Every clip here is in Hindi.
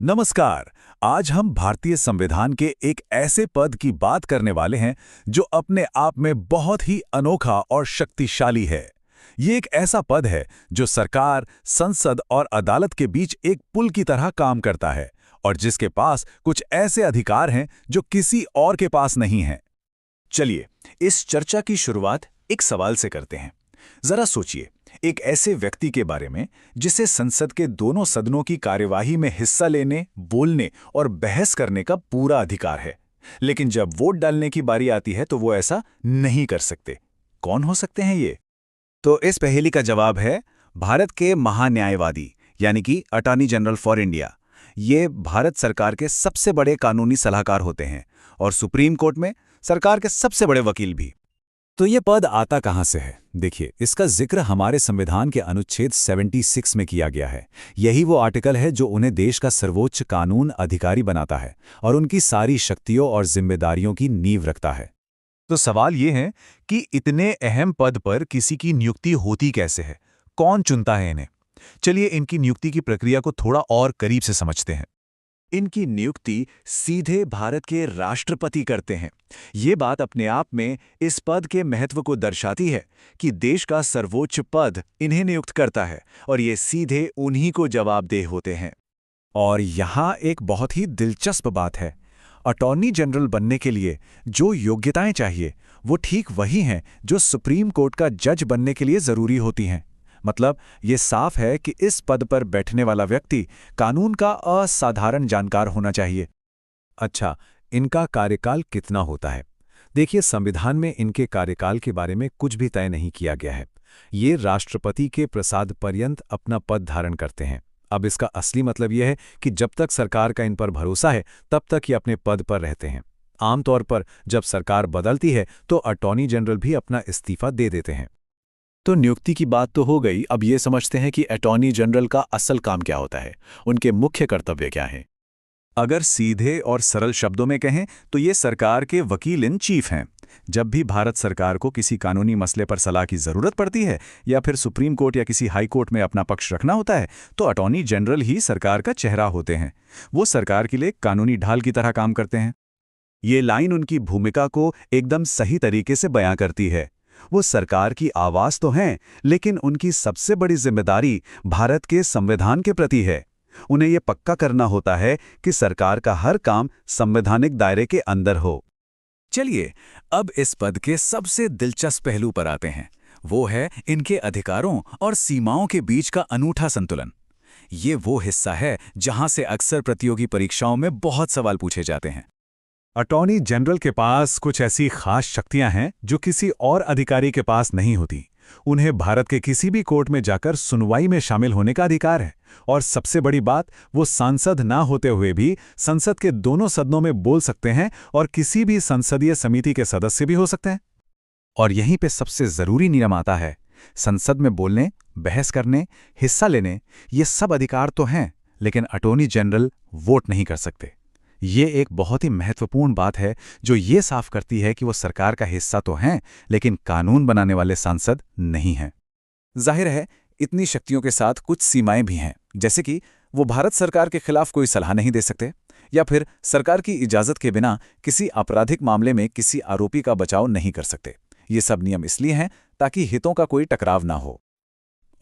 नमस्कार। आज हम भारतीय संविधान के एक ऐसे पद की बात करने वाले हैं जो अपने आप में बहुत ही अनोखा और शक्तिशाली है। ये एक ऐसा पद है जो सरकार, संसद और अदालत के बीच एक पुल की तरह काम करता है और जिसके पास कुछ ऐसे अधिकार हैं जो किसी और के पास नहीं हैं। चलिए, इस चर्चा की शुरुआत एक सवाल से करते हैं। जरा सोचिए, एक ऐसे व्यक्ति के बारे में जिसे संसद के दोनों सदनों की कार्यवाही में हिस्सा लेने, बोलने और बहस करने का पूरा अधिकार है, लेकिन जब वोट डालने की बारी आती है तो वो ऐसा नहीं कर सकते। कौन हो सकते हैं ये? तो इस पहेली का जवाब है भारत के महान्यायवादी, यानी कि अटॉर्नी जनरल फॉर इंडिया। ये भारत सरकार के सबसे बड़े कानूनी सलाहकार होते हैं और सुप्रीम कोर्ट में सरकार के सबसे बड़े वकील भी। तो ये पद आता कहाँ से है? देखिए, इसका जिक्र हमारे संविधान के अनुच्छेद 76 में किया गया है। यही वो आर्टिकल है जो उन्हें देश का सर्वोच्च कानून अधिकारी बनाता है और उनकी सारी शक्तियों और जिम्मेदारियों की नींव रखता है। तो सवाल ये है कि इतने अहम पद पर किसी की नियुक्ति होती कैसे है? कौन चुनता है इन्हें? चलिए, इनकी नियुक्ति की प्रक्रिया को थोड़ा और करीब से समझते हैं। इनकी नियुक्ति सीधे भारत के राष्ट्रपति करते हैं। ये बात अपने आप में इस पद के महत्व को दर्शाती है कि देश का सर्वोच्च पद इन्हें नियुक्त करता है और ये सीधे उन्हीं को जवाबदेह होते हैं। और यहाँ एक बहुत ही दिलचस्प बात है। अटॉर्नी जनरल बनने के लिए जो योग्यताएं चाहिए वो ठीक वही हैं जो सुप्रीम कोर्ट का जज बनने के लिए ज़रूरी होती हैं। मतलब ये साफ है कि इस पद पर बैठने वाला व्यक्ति कानून का असाधारण जानकार होना चाहिए। अच्छा, इनका कार्यकाल कितना होता है? देखिए, संविधान में इनके कार्यकाल के बारे में कुछ भी तय नहीं किया गया है। ये राष्ट्रपति के प्रसाद पर्यंत अपना पद धारण करते हैं। अब इसका असली मतलब यह है कि जब तक सरकार का इन पर भरोसा है तब तक ये अपने पद पर रहते हैं। आमतौर पर जब सरकार बदलती है तो अटॉर्नी जनरल भी अपना इस्तीफा दे देते हैं। तो नियुक्ति की बात तो हो गई, अब ये समझते हैं कि अटॉर्नी जनरल का असल काम क्या होता है, उनके मुख्य कर्तव्य क्या हैं। अगर सीधे और सरल शब्दों में कहें तो ये सरकार के वकील इन चीफ हैं। जब भी भारत सरकार को किसी कानूनी मसले पर सलाह की जरूरत पड़ती है या फिर सुप्रीम कोर्ट या किसी हाई कोर्ट में अपना पक्ष रखना होता है तो अटॉर्नी जनरल ही सरकार का चेहरा होते हैं। वो सरकार के लिए कानूनी ढाल की तरह काम करते हैं। ये लाइन उनकी भूमिका को एकदम सही तरीके से बयां करती है। वो सरकार की आवाज तो हैं, लेकिन उनकी सबसे बड़ी जिम्मेदारी भारत के संविधान के प्रति है। उन्हें यह पक्का करना होता है कि सरकार का हर काम संवैधानिक दायरे के अंदर हो। चलिए, अब इस पद के सबसे दिलचस्प पहलू पर आते हैं। वो है इनके अधिकारों और सीमाओं के बीच का अनूठा संतुलन। ये वो हिस्सा है जहां से अक्सर प्रतियोगी परीक्षाओं में बहुत सवाल पूछे जाते हैं। अटॉर्नी जनरल के पास कुछ ऐसी खास शक्तियां हैं जो किसी और अधिकारी के पास नहीं होती। उन्हें भारत के किसी भी कोर्ट में जाकर सुनवाई में शामिल होने का अधिकार है और सबसे बड़ी बात, वो सांसद ना होते हुए भी संसद के दोनों सदनों में बोल सकते हैं और किसी भी संसदीय समिति के सदस्य भी हो सकते हैं। और यहीं पे सबसे जरूरी नियम आता है। संसद में बोलने, बहस करने, हिस्सा लेने, ये सब अधिकार तो हैं, लेकिन अटॉर्नी जनरल वोट नहीं कर सकते। ये एक बहुत ही महत्वपूर्ण बात है जो ये साफ करती है कि वो सरकार का हिस्सा तो हैं, लेकिन कानून बनाने वाले सांसद नहीं हैं। जाहिर है, इतनी शक्तियों के साथ कुछ सीमाएं भी हैं, जैसे कि वो भारत सरकार के खिलाफ कोई सलाह नहीं दे सकते या फिर सरकार की इजाजत के बिना किसी आपराधिक मामले में किसी आरोपी का बचाव नहीं कर सकते। ये सब नियम इसलिए हैं ताकि हितों का कोई टकराव ना हो।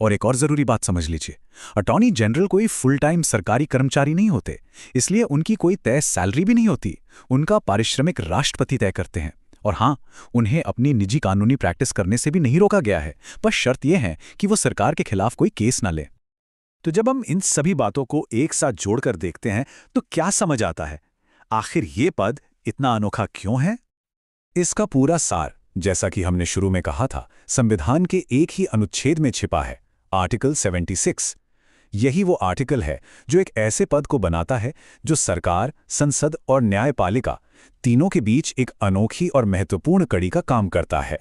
और एक और जरूरी बात समझ लीजिए, अटॉर्नी जनरल कोई फुल टाइम सरकारी कर्मचारी नहीं होते, इसलिए उनकी कोई तय सैलरी भी नहीं होती। उनका पारिश्रमिक राष्ट्रपति तय करते हैं। और हाँ, उन्हें अपनी निजी कानूनी प्रैक्टिस करने से भी नहीं रोका गया है, बस शर्त यह है कि वो सरकार के खिलाफ कोई केस ना ले। तो जब हम इन सभी बातों को एक साथ जोड़कर देखते हैं तो क्या समझ आता है? आखिर ये पद इतना अनोखा क्यों है? इसका पूरा सार, जैसा कि हमने शुरू में कहा था, संविधान के एक ही अनुच्छेद में छिपा है, आर्टिकल 76। यही वो आर्टिकल है जो एक ऐसे पद को बनाता है जो सरकार, संसद और न्यायपालिका तीनों के बीच एक अनोखी और महत्वपूर्ण कड़ी का काम करता है।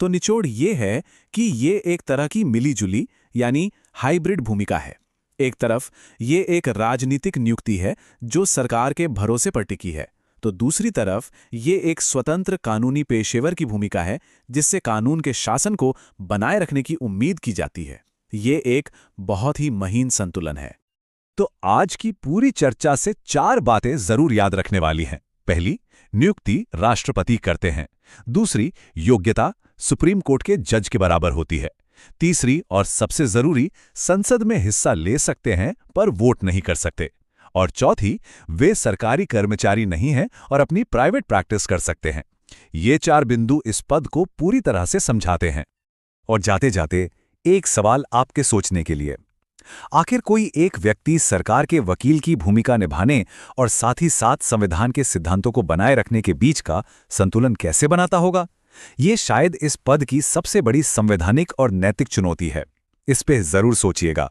तो निचोड़ ये है कि ये एक तरह की मिलीजुली यानी हाइब्रिड भूमिका है। एक तरफ ये एक राजनीतिक नियुक्ति है जो सरकार के भरोसे पर टिकी है, तो दूसरी तरफ ये एक स्वतंत्र कानूनी पेशेवर की भूमिका है जिससे कानून के शासन को बनाए रखने की उम्मीद की जाती है। ये एक बहुत ही महीन संतुलन है। तो आज की पूरी चर्चा से 4 बातें जरूर याद रखने वाली हैं। पहली, नियुक्ति राष्ट्रपति करते हैं। दूसरी, योग्यता सुप्रीम कोर्ट के जज के बराबर होती है। तीसरी और सबसे जरूरी, संसद में हिस्सा ले सकते हैं पर वोट नहीं कर सकते। और चौथी, वे सरकारी कर्मचारी नहीं हैं और अपनी प्राइवेट प्रैक्टिस कर सकते हैं। ये 4 बिंदु इस पद को पूरी तरह से समझाते हैं। और जाते जाते एक सवाल आपके सोचने के लिए, आखिर कोई एक व्यक्ति सरकार के वकील की भूमिका निभाने और साथ ही साथ संविधान के सिद्धांतों को बनाए रखने के बीच का संतुलन कैसे बनाता होगा? ये शायद इस पद की सबसे बड़ी संवैधानिक और नैतिक चुनौती है। इस पे जरूर सोचिएगा।